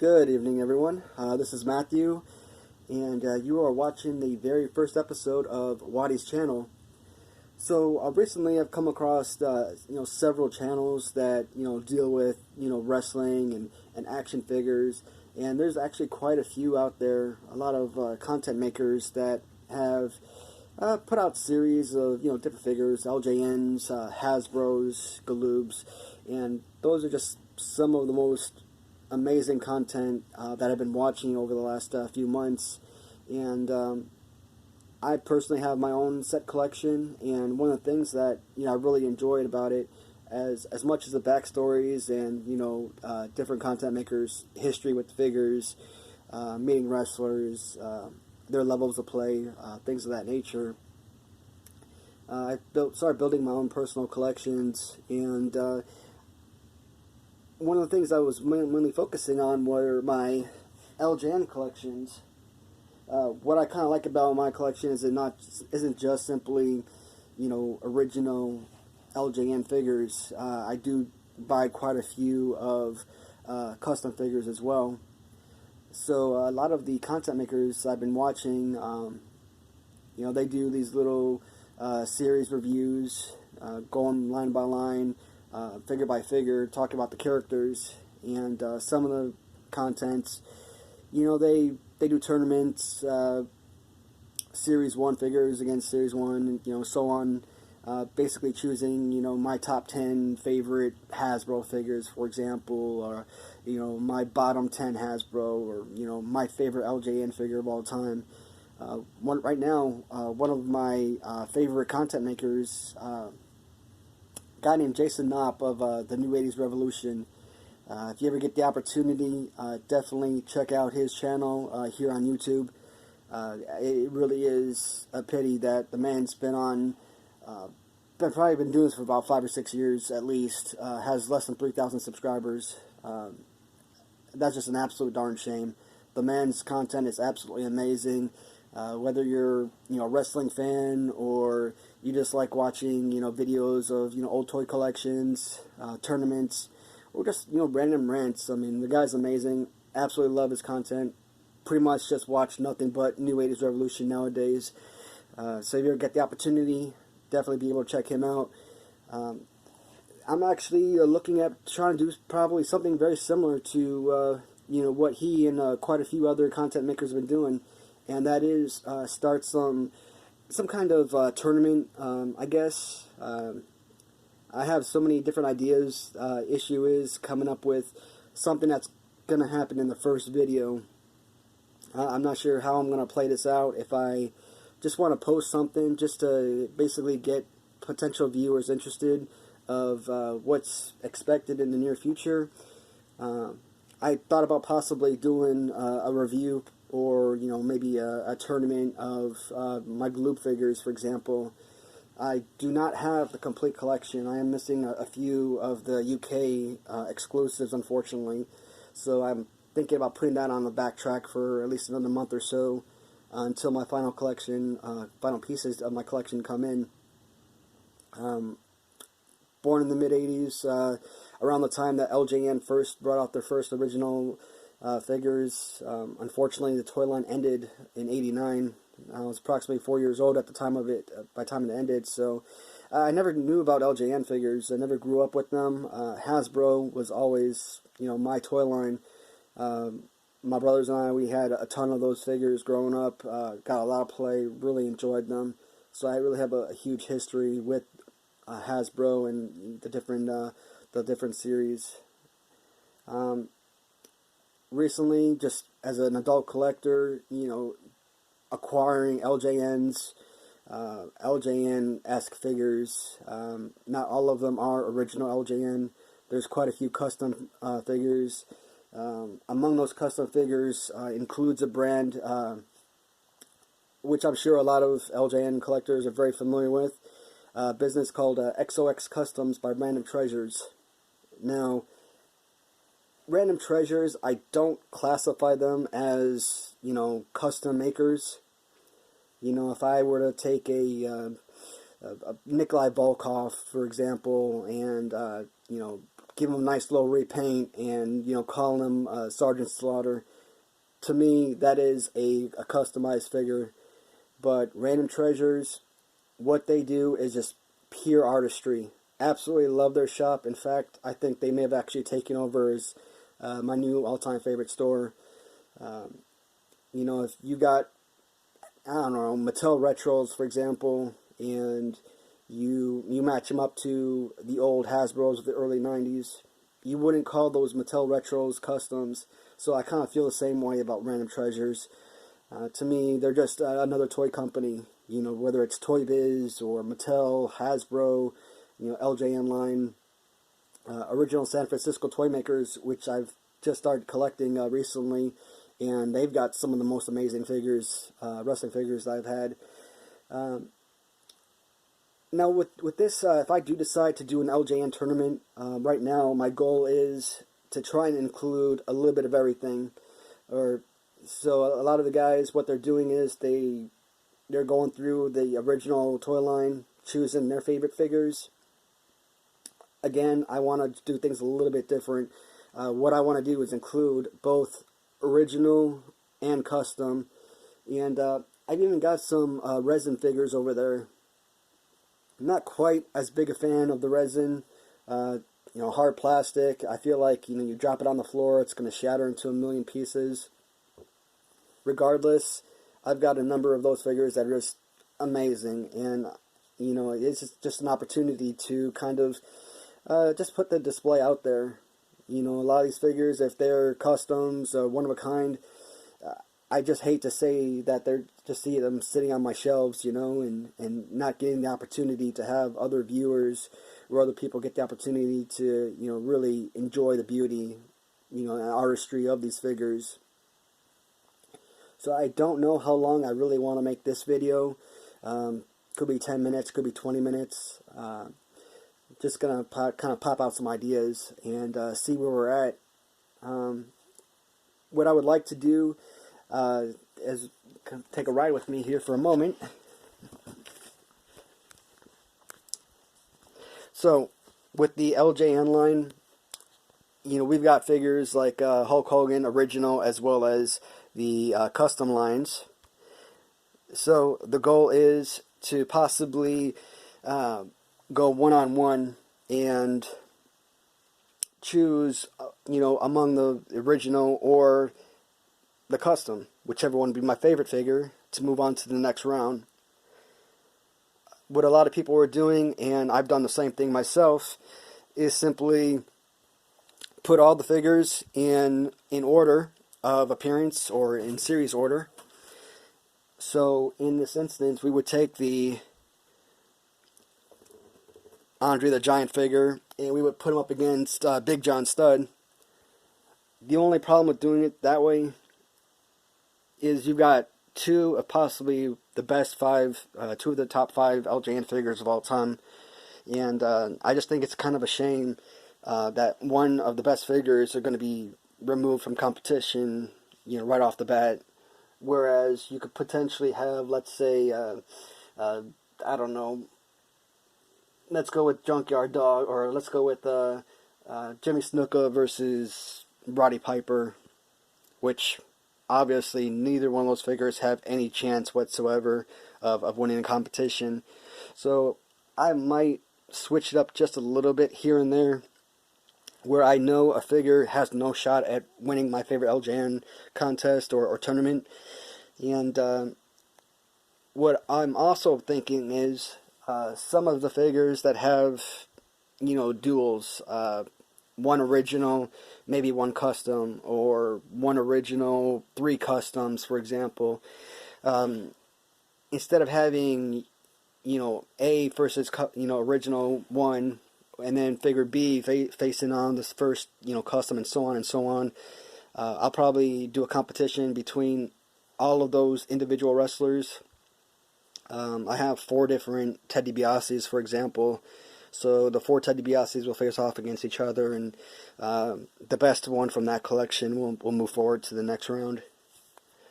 Good evening, everyone. This is Matthew, and you are watching the very first episode of Watty's channel. So recently, I've come across several channels that deal with wrestling and action figures, and there's actually quite a few out there. A lot of content makers that have put out series of different figures, LJNs, Hasbros, Galoobs, and those are just some of the most amazing content that I've been watching over the last few months. And I personally have my own set collection, and one of the things that I really enjoyed about it, as much as the backstories and different content makers' history with the figures, meeting wrestlers, their levels of play, things of that nature. I started building my own personal collections, and one of the things I was mainly focusing on were my LJN collections. What I kind of like about my collection is it isn't just simply, original LJN figures. I do buy quite a few of custom figures as well. So a lot of the content makers I've been watching, they do these little series reviews, going line by line, figure by figure, talking about the characters, and some of the contents, they do tournaments, Series 1 figures against Series 1, so on, basically choosing, my top 10 favorite Hasbro figures, for example, or, my bottom 10 Hasbro, or, my favorite LJN figure of all time. Right now, one of my favorite content makers, guy named Jason Knopp of the New 80s Revolution. If you ever get the opportunity, definitely check out his channel here on YouTube. It really is a pity that the man's been probably been doing this for about 5 or 6 years at least, has less than 3,000 subscribers. That's just an absolute darn shame. The man's content is absolutely amazing. Whether you're a wrestling fan or you just like watching videos of old toy collections, tournaments, or just random rants. I mean, the guy's amazing. Absolutely love his content. Pretty much just watch nothing but New 80s Revolution nowadays. So if you ever get the opportunity, definitely be able to check him out. I'm actually looking at trying to do probably something very similar to what he and quite a few other content makers have been doing. And that is start some kind of tournament, I guess. I have so many different ideas. Issue is coming up with something that's going to happen in the first video. I'm not sure how I'm going to play this out. If I just want to post something just to basically get potential viewers interested of what's expected in the near future. I thought about possibly doing a review or maybe a tournament of my Galoob figures, for example. I do not have the complete collection. I am missing a few of the UK exclusives, unfortunately. So I'm thinking about putting that on the backtrack for at least another month or so until my final pieces of my collection come in. Born in the mid-'80s, around the time that LJN first brought out their first original figures. Unfortunately, the toy line ended in '89. I was approximately 4 years old at the time of it, by the time it ended, so I never knew about LJN figures. I never grew up with them. Hasbro was always, my toy line. My brothers and I, we had a ton of those figures growing up, got a lot of play, really enjoyed them, so I really have a huge history with Hasbro and the different series. Recently, just as an adult collector, acquiring LJNs, LJN-esque figures. Not all of them are original LJN. There's quite a few custom figures. Among those custom figures includes a brand which I'm sure a lot of LJN collectors are very familiar with. A business called XOX Customs by Random Treasures. Now, Random Treasures, I don't classify them as, custom makers. If I were to take a Nikolai Volkov, for example, and, give them a nice little repaint and, you know, calling them Sergeant Slaughter. To me, that is a customized figure. But Random Treasures, what they do is just pure artistry. Absolutely love their shop. In fact, I think they may have actually taken over as my new all-time favorite store. You know, if you got, I don't know, Mattel Retros, for example, and you match them up to the old Hasbros of the early 90s, you wouldn't call those Mattel Retros customs. So I kind of feel the same way about Random Treasures. To me, they're just another toy company. You know, whether it's Toy Biz or Mattel, Hasbro, you know, LJN line, original San Francisco toy makers, which I've just started collecting recently, and they've got some of the most amazing figures, wrestling figures that I've had. Now, with this, if I do decide to do an LJN tournament, right now my goal is to try and include a little bit of everything. So a lot of the guys, what they're doing is they're going through the original toy line, choosing their favorite figures. Again, I want to do things a little bit different. What I want to do is include both original and custom. And I've even got some resin figures over there. I'm not quite as big a fan of the resin. You know, hard plastic. I feel like, you know, you drop it on the floor, it's going to shatter into a million pieces. Regardless, I've got a number of those figures that are just amazing, and, you know, it's just an opportunity to kind of just put the display out there. You know, a lot of these figures, if they're customs, one of a kind, I just hate to say that they're just see them sitting on my shelves, you know, and not getting the opportunity to have other viewers or other people get the opportunity to, you know, really enjoy the beauty, you know, and artistry of these figures. So I don't know how long I really want to make this video. Could be 10 minutes, could be 20 minutes. Just going to kind of pop out some ideas and see where we're at. What I would like to do is take a ride with me here for a moment. So, with the LJN line, you know, we've got figures like Hulk Hogan original as well as the custom lines. So the goal is to possibly go one-on-one and choose, you know, among the original or the custom, whichever one would be my favorite figure, to move on to the next round. What a lot of people are doing, and I've done the same thing myself, is simply put all the figures in order of appearance or in series order. So in this instance, we would take the Andre the Giant figure and we would put him up against Big John Studd. The only problem with doing it that way is you've got two of possibly the best five, two of the top 5 LJN figures of all time, and I just think it's kind of a shame that one of the best figures are going to be removed from competition, you know, right off the bat. Whereas you could potentially have, let's say, I don't know, let's go with Junkyard Dog, or let's go with Jimmy Snuka versus Roddy Piper, which obviously neither one of those figures have any chance whatsoever of winning a competition. So I might switch it up just a little bit here and there, where I know a figure has no shot at winning my favorite LJN contest or tournament. And what I'm also thinking is some of the figures that have, you know, duels, one original, maybe one custom, or one original, 3 customs, for example. Instead of having, you know, A versus, you know, original 1, and then figure B facing on this first, you know, custom, and so on and so on. I'll probably do a competition between all of those individual wrestlers. I have 4 different Ted DiBiase's, for example. So the 4 Ted DiBiase's will face off against each other, and the best one from that collection will move forward to the next round.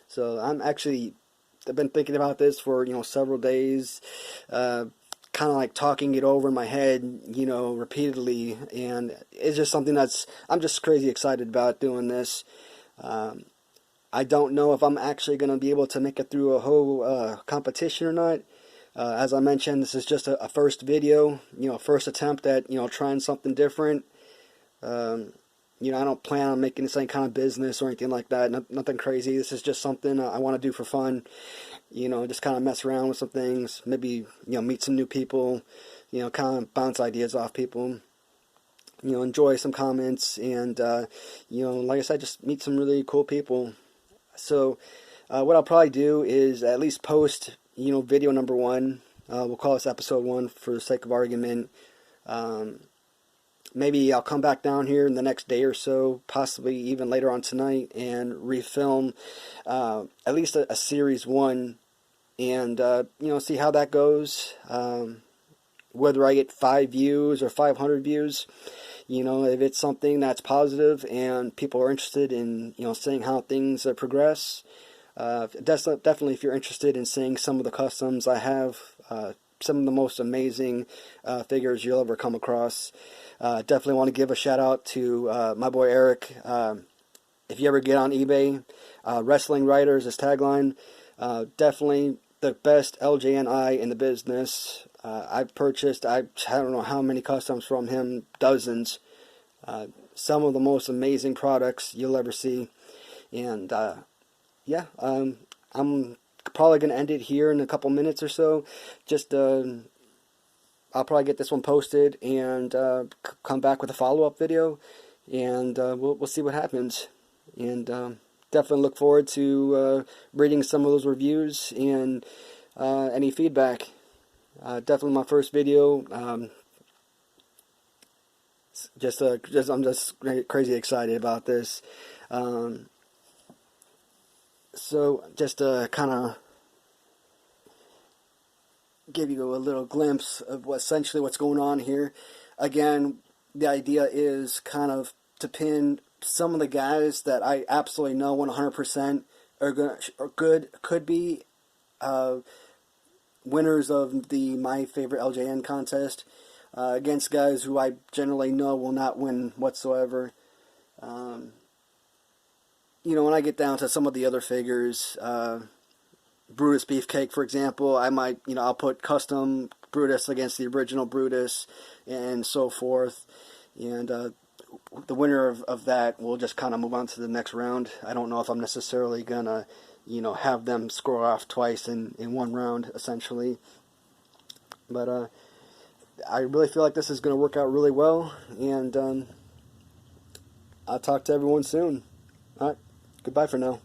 So I've been thinking about this for, you know, several days. Kind kind of like talking it over in my head, you know, repeatedly, and it's just something I'm just crazy excited about doing this. I don't know if I'm actually going to be able to make it through a whole competition or not. As I mentioned, this is just a first video, you know, first attempt at, you know, trying something different. You know, I don't plan on making this any kind of business or anything like that. Nothing crazy. This is just something I want to do for fun. You know, just kind of mess around with some things. Maybe, you know, meet some new people. You know, kind of bounce ideas off people. You know, enjoy some comments. And, you know, like I said, just meet some really cool people. So, what I'll probably do is at least post, you know, video number 1. We'll call this episode 1 for the sake of argument. Maybe I'll come back down here in the next day or so, possibly even later on tonight, and refilm at least a series 1, and you know, see how that goes. Whether I get 5 views or 500 views, you know, if it's something that's positive and people are interested in, you know, seeing how things progress. Definitely, if you're interested in seeing some of the customs I have, some of the most amazing figures you'll ever come across. Definitely want to give a shout out to my boy Eric. If you ever get on eBay, Wrestling Writers is tagline. Definitely the best LJN in the business. I've purchased, I don't know how many customs from him, dozens. Some of the most amazing products you'll ever see. And yeah, I'm probably going to end it here in a couple minutes or so. Just I'll probably get this one posted and come back with a follow-up video, and we'll see what happens. And definitely look forward to reading some of those reviews and any feedback. Definitely my first video. I'm just crazy excited about this. So just to kind of give you a little glimpse of essentially what's going on here. Again, the idea is kind of to pin some of the guys that I absolutely know 100% are good, could be winners of the My Favorite LJN contest, against guys who I generally know will not win whatsoever. You know, when I get down to some of the other figures, Brutus Beefcake, for example, I might, you know, I'll put custom Brutus against the original Brutus and so forth. And the winner of that will just kind of move on to the next round. I don't know if I'm necessarily going to, you know, have them score off twice in one round, essentially. But I really feel like this is going to work out really well. And I'll talk to everyone soon. All right. Goodbye for now.